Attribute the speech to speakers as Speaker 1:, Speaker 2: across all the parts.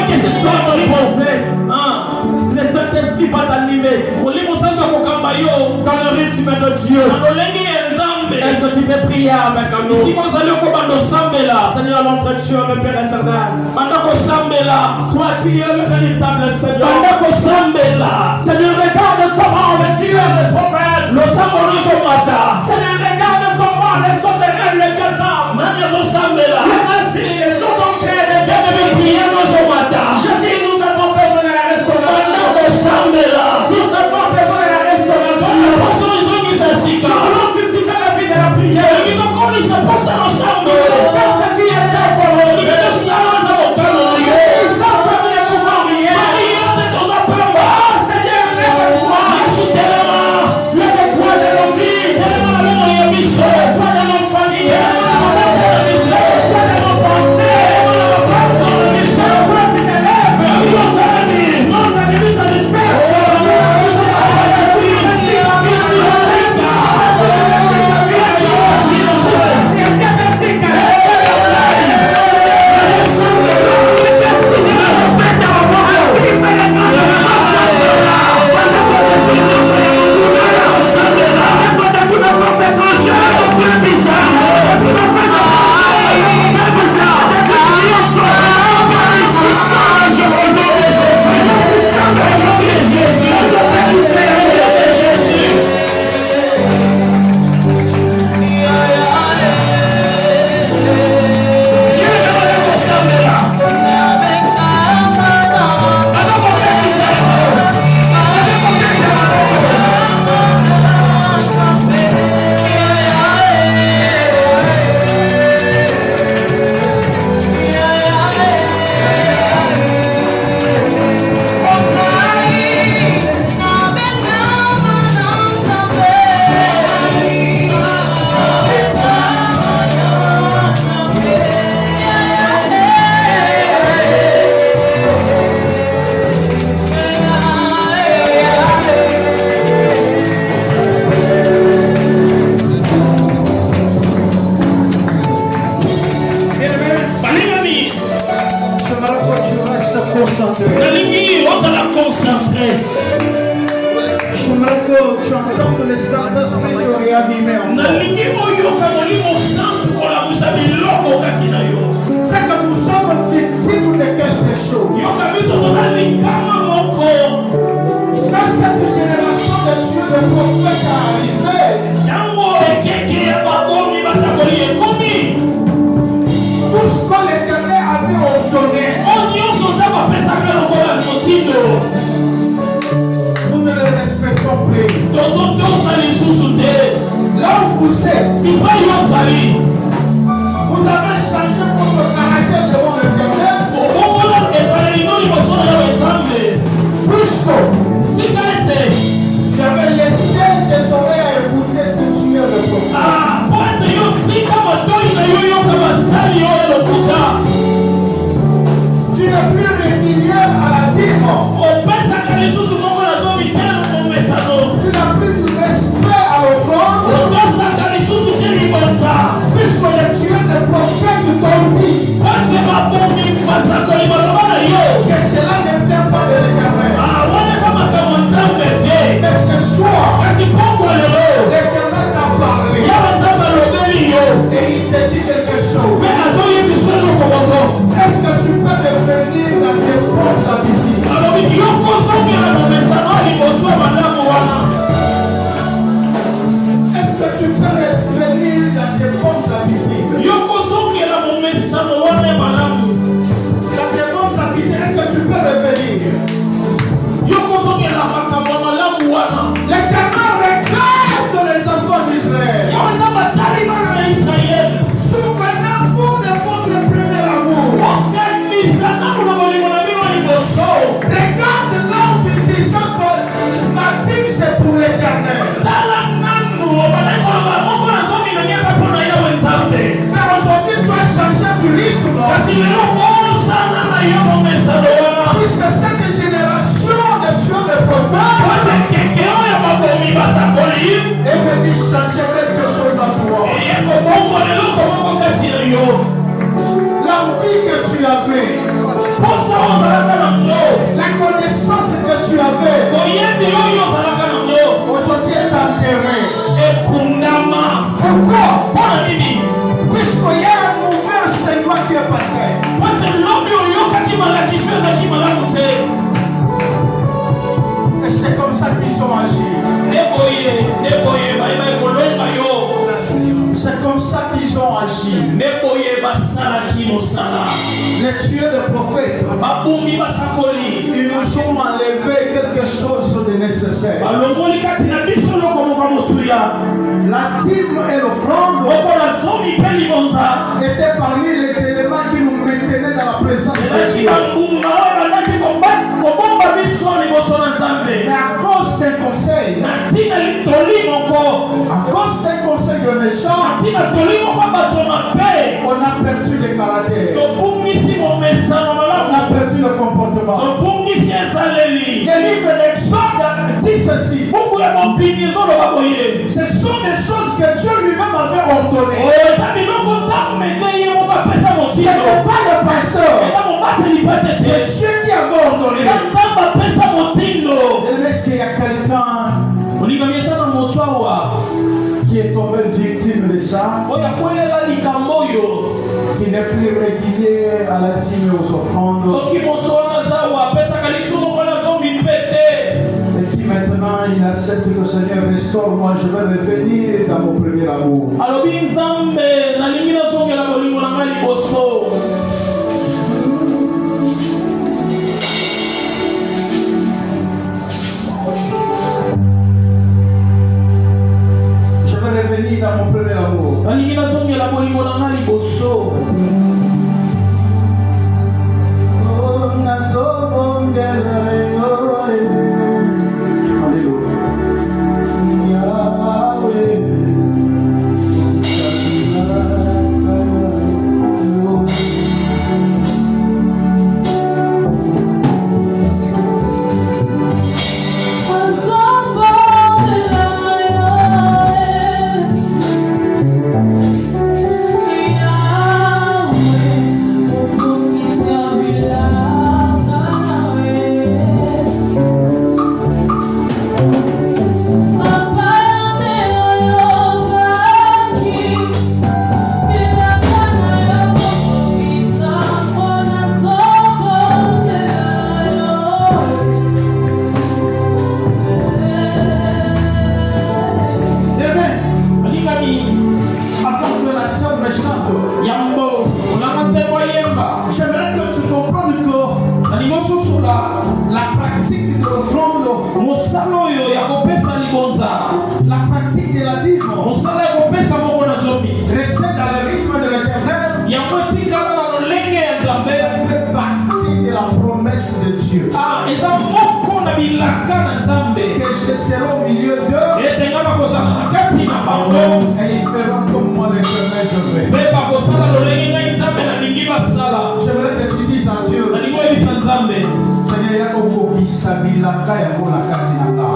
Speaker 1: que ce soit reposé. Le Saint-Esprit va t'animer dans le rythme de Dieu. Est-ce que tu peux prier avec nous? Seigneur notre Dieu, le Père éternel, toi qui es le véritable Seigneur, Seigneur, regarde comment le Dieu des prophètes, Seigneur, regarde comment les souverains, les gazans, les sont entrés, les bien-aimés prier Jésus, nous avons besoin de la restauration. Nous avons besoin de la restauration. Nous voulons cultiver la vie de la prière. Faire ce qui est là pour nous. Jésus, sans toi, nous ne pouvons rien. Seigneur, lève-toi. Lève-toi de nos vies. Lève-toi de nos familles. Lève-toi de nos pensées. Lève-toi, tu te lèves. Nos ennemis se dispersent. Puisque cette génération de tueurs de prophètes est venue changer quelque chose en toi. La vie que tu avais,
Speaker 2: avait aujourd'hui est enterré. Pourquoi? Puisqu'il y a un mauvais enseignement qui est passé. Et c'est comme ça qu'ils ont agi. C'est comme ça qu'ils ont agi. Les tueurs de prophètes, ils nous ont enlevé quelque chose de nécessaire. La dîme et l'offrande étaient parmi les éléments qui nous maintenaient dans la présence de Dieu. Mais à cause d'un conseil, de méchants, on a perdu le caractère, on a perdu le comportement. Le livre d'Exode dit ceci. Ce sont des choses que Dieu lui-même avait ordonnées. Ce n'est pas le pasteur, c'est Dieu qui avait ordonné. Est-ce qu'il y a quelqu'un qui est tombé victime de ça, qui n'est plus régulier à la dîme et aux offrandes, et qui maintenant il accepte que le Seigneur restaure-moi, je vais revenir dans mon premier amour. Revenir dans mon premier amour. J'aimerais que tu comprennes que la pratique de l'offrande, la pratique de la dîme, rester dans le rythme de l'Éternel, fait partie de la promesse de Dieu. Que je serai au milieu d'eux et ils feront comme moi l'Éternel je fais. J'aimerais que tu dises à Dieu, Seigneur, yako kokisa bilaka ya kolaka tinanga.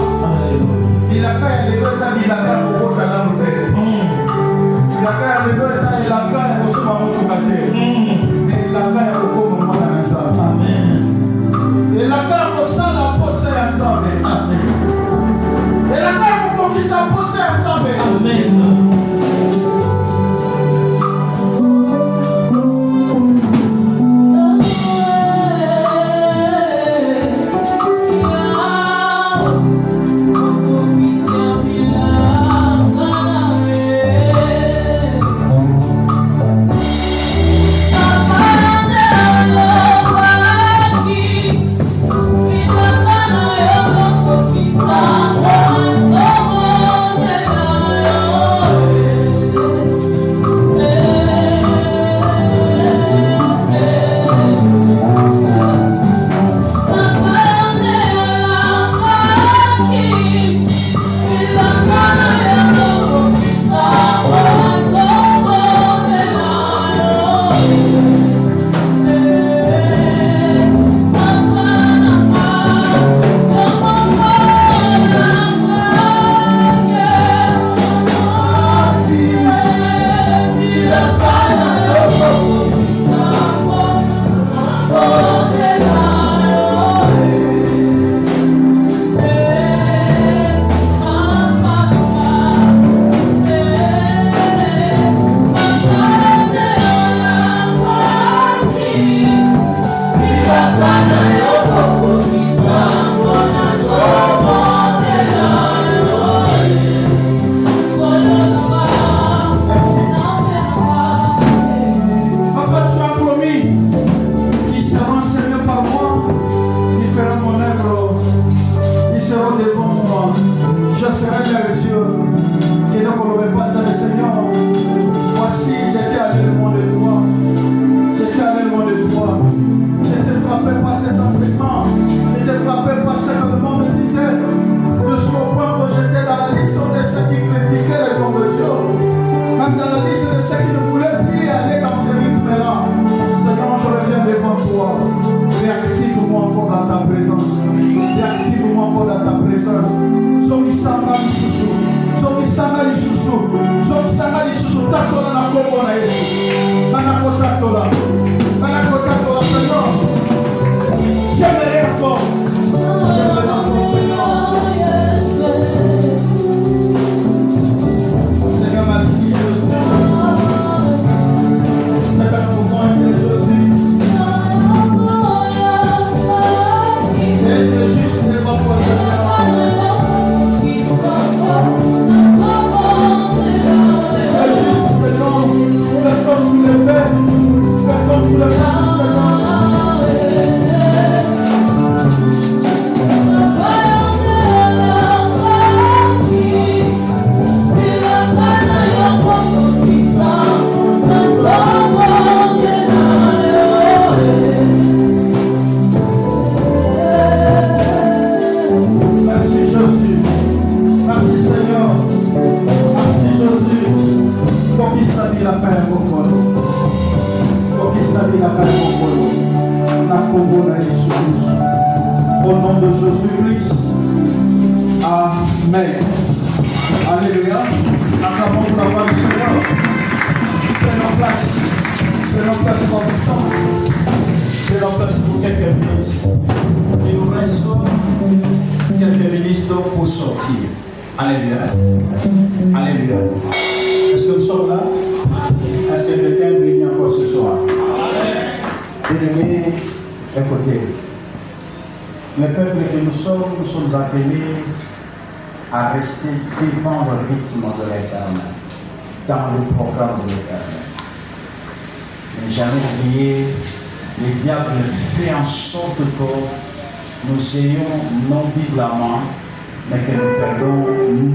Speaker 2: Bilaka ya lelo eza bilaka ya kokota na mbele. Bilaka ya lelo eza bilaka ya kosoma motuka te. Bilaka ya kokoma mwana na Nzambe. Amen. Bilaka ya kosala posa ya Nzambe. Amen. Bilaka ya kokokisa posa ya Nzambe. Amen. Au nom de Jésus-Christ. Amen. Alléluia. Acclamons pour la voix du Seigneur. Prenons place. Prenons place pour le sang. Prenons place pour quelques minutes. Il nous reste quelques minutes pour sortir. Alléluia. Alléluia. Est-ce que nous sommes là? Est-ce que quelqu'un est venu encore ce soir? Bien-aimés, écoutez. Le peuple que nous sommes appelés à rester devant le rythme de l'Éternel, dans le programme de l'Éternel. Ne jamais oublier, le diable fait en sorte que nous ayons non Bible à main, mais que nous perdons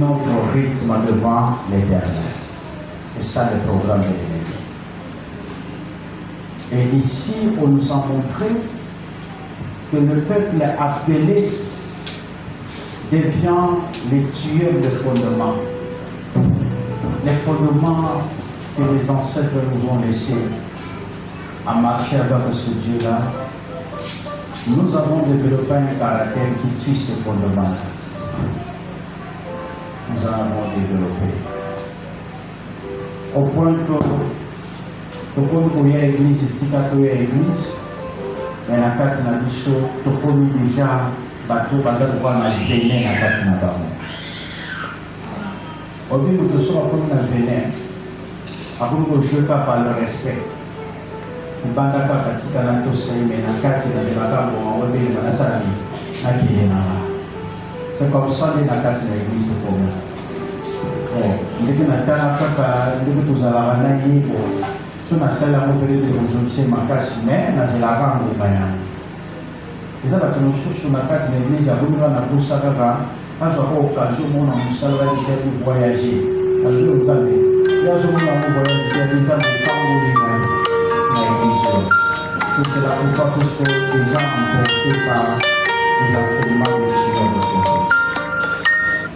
Speaker 2: notre rythme devant l'Éternel. C'est ça le programme de l'ennemi. Et ici, on nous a montré que le peuple appelé devient les tueurs de fondements. Les fondements que les ancêtres nous ont laissés à marcher avec ce Dieu-là. Nous avons développé un caractère qui tue ces fondements-là. Nous en avons développé. Au point que quand il y a l'église, il y a l'église, mais la carte n'a dit chaud, tu connais déjà, bateau, bazar, quoi, na venin, la carte n'a pas. Au bout de ce qu'on a venin, après que je pas par le respect, il banda pas katika na tosa, mais la carte n'a pas bon, on va dire, na sali, na kiena. C'est comme ça que la carte n'a l'église de commun. Bon, il est que na tala kaka, il est que tous à la ranaïe, sur la salle à m'opérer de aujourd'hui, ma casse, mais dans la rame de Bayan. Et ça va te nous sur la carte de l'église, à vous, on a pour ça, à ce occasion, on a un salaire de voyager. Alors, nous avons il y a un jour où on a voyagé, il y a des gens qui parlent de l'église. Tout cela pourquoi parce que les gens emportés par les enseignements de tueurs de prophètes.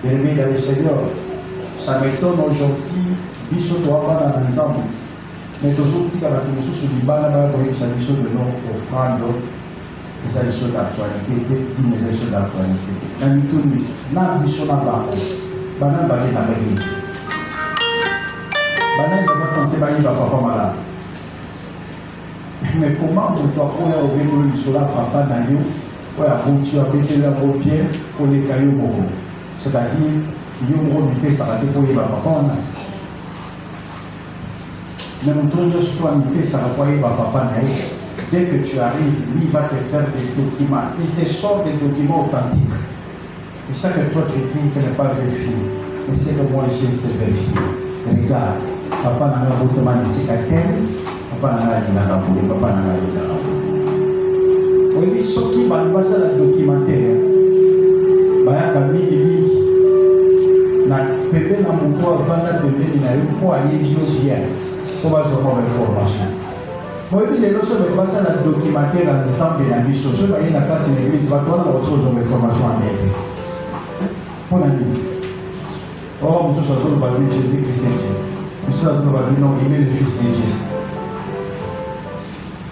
Speaker 2: Bien-aimés dans le Seigneur, ça m'étonne aujourd'hui, Bishop doit pas dans les hommes. Mais toujours, si tu as des choses sur les balles, ça des choses de notre offrande, ça des choses d'actualité, des choses d'actualité. Dans le tout, dans le mission à bas, banane va être dans l'église. Banane va censé bailler papa malade. Mais comment on doit pouvoir ouvrir le mission là, papa d'ailleurs, pour la tu as pété leur pied pour les cailloux beaucoup. C'est-à-dire, il y a un gros du ça va te pour les papa. Mais nous trouvons sur toi une ça va pas papa naïf. Dès que tu arrives, lui va te faire des documents. Il te sort des documents authentiques. C'est ça que toi tu dis, ce n'est pas vérifié. Mais c'est que moi j'ai c'est vérifié. Regarde, papa n'a pas demandé c'est à tel, papa n'a pas dit la rabouille, papa n'a pas dit la rabouille. Oui, ce qui va nous passer le documentaire, bah il y a na pepe na moko avanda pembeni na yo mpo ayebi yo bien mpo bazwa information. Moyebi lelo so bekobasa na documentaire ya nzambe na biso so baye na kati na église bato wana bakozwa information anete mpo na nini. Or mosusu azoloba bino Jésus Christ est Dieu, mosusu azoloba bino il est le fils de Dieu.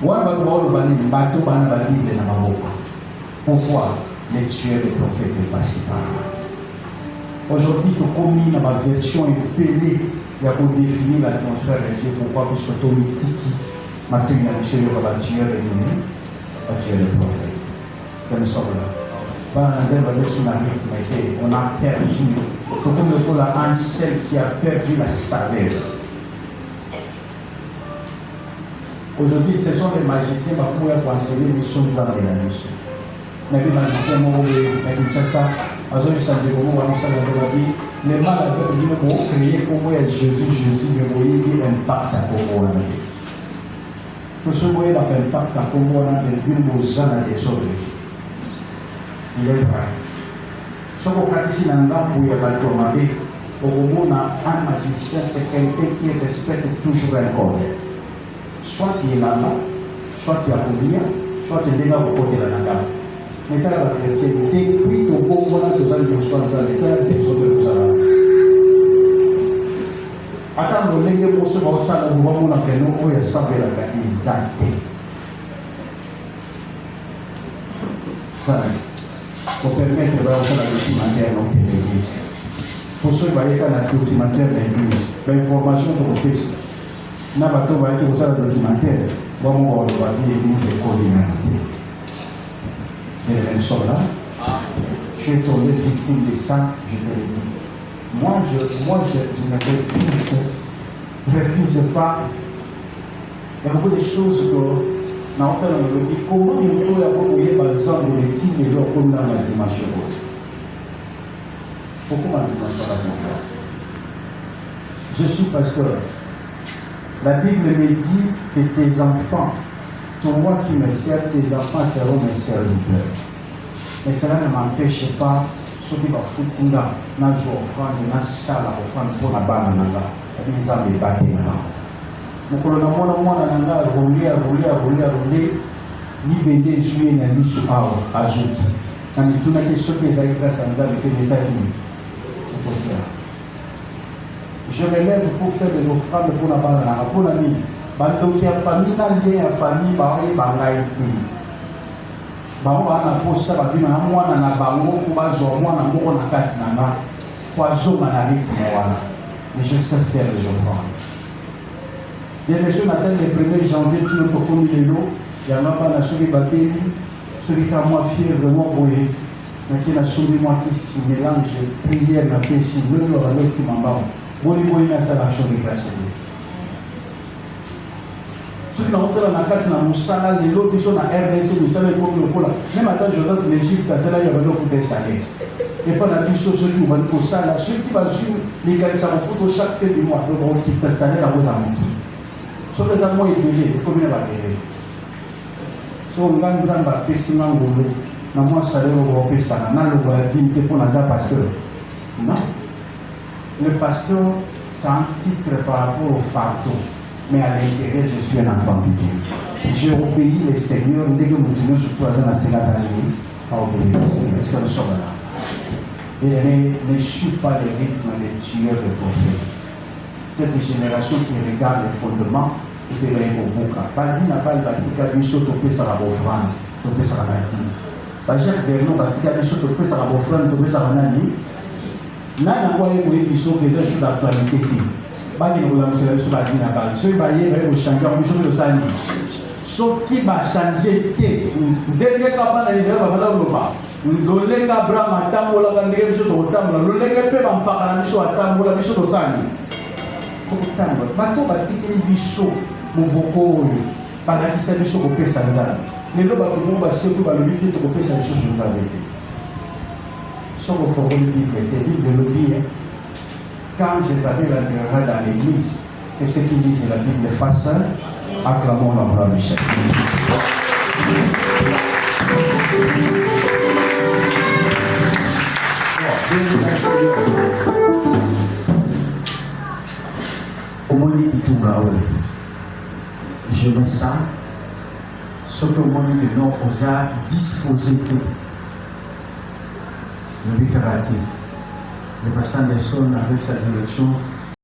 Speaker 2: Wana bato baoloba nini bato bana babible na maboko. Pourquoi les tueurs des prophètes est passé par là. Aujourd'hui, tu commis dans ma version épelée, il y a pour définir l'atmosphère de Dieu. Pourquoi? Parce que ton mythique, maintenant, il y a un tueur de l'ennemi, un tueur de prophète. C'est que nous sommes là. On a perdu, comme le pôle a un seul qui a perdu la saveur. Aujourd'hui, ce sont les magiciens qui ont enseigné les missions de la mission. Mais les magiciens m'ont dit, les malades ont créé comment Jésus me impact à comment on a dit. Pour ce moyen d'impact à comment on a dit, nous avons des autres. Il est vrai. Ce qu'on a ici dans l'âme où il y a un magicien, c'est quelqu'un qui respecte toujours un corps. Soit il est là, soit il y a oublié, soit il est là au côté de la gamme. Mais quand la chrétien, depuis que vous avez besoin de besoin de attends, le lenge pour ce moment, on va vous l'appeler, on va s'appeler la Ça pour permettre de faire un documentaire dans l'église. Pour ceux qui ont un documentaire de l'église, l'information pour le PC. N'a pas tout va être pour ça le documentaire. Bon, on va dire l'église est communauté. Et les mêmes sont là. Je suis tombé victime de ça, je te le dis. Moi, je ne refuse pas. Il y a beaucoup de choses que comment nous pouvons avoir par exemple les types de l'eau comme dans la dimension. Pourquoi la dimension là? Je suis pasteur. La Bible me dit que tes enfants, toi qui me sers, tes enfants seront mes serviteurs. Mais cela ne m'empêche pas, ceux qui vont foutre là, dans le offrande, dans la salle, offrande pour la banane là, ils ont me battre là. Donc, on a roulé, ni bébé joué na lisu à Azoki. Quand il a question que les grâce à nous avec les amis. Je me lève pour faire des offrandes pour la banane. Pour la nuit, donc il y a famille, il y a famille, il y a bango bana posa babima na mwana na bango fu bazo mwana moko na kati na nga kwa zoma na rythme wana. Mais je sais faire les offrandes. Bien sûr, matin le 1er janvier tout le monde les lots, il y a pas na souri babeli, celui qui a moi fièvre moi boye. Mais qui na souri moi qui se mélange prière na pesi le lo la qui m'embao. Boni boye na ça l'action de grâce. Ceux qui ont entré dans la carte dans Moussala, les lots qui sont dans RDC, ils savent comment le cola. Même à Joseph l'Égypte, c'est là il y a besoin de foutre salaire. Et pas la question ceux qui vont pour ça, là, ceux qui vont suivre les gars, ça va foutre chaque fin du mois. Donc on quitte sa salaire à vos amis. Sauf que ça moi est belé, comme il va belé. So on gagne ça va passer dans le boulot. Na moi salaire au groupe ça, na le boulot dignité pour les pasteur. Non. Le pasteur c'est un titre par rapport au fardeau. Mais à l'intérieur, je suis un enfant de Dieu. J'ai obéi le Seigneur. Dès que nous tenons sur 3 ans à Sénat à obéir le Seigneur. Est-ce que nous sommes là? Et ne suis pas les rythmes des tueurs de prophètes. Cette génération qui regarde les fondements, et qui est au bouca. Badi n'a pas le batika biso topé sa bofran, topé sa badi. Jacques Vernon batika biso topé sa bofran, topé sa nani. Nana quoi est pour biso que j'ai sur l'actualité. Badi nous avons cela sur la dîne à balle. Ceux qui va changer en plus de ça. Sauf qui va changer té. Dernier cabane à l'Israël va faire le bas. L'olenga brama tambola kandege biso to tambola. L'olenga pe bampaka na biso atambola biso to sani. Tambola. Bato batikeli biso moboko oyo. Balakisa biso kopesa nzambe. Lelo bato mo baseku balobi te kopesa biso sur nzambe te. Soko fokoli Bible te Bible lobi hein. Quand Jézabel entrera dans l'église, et ce qu'ils disent la Bible face, acclamons la gloire du Seigneur. Au monde qui tourne là-haut, je mets ça, ce que le monde de nous a disposé tout. Le but raté. Le passant des sons avec sa direction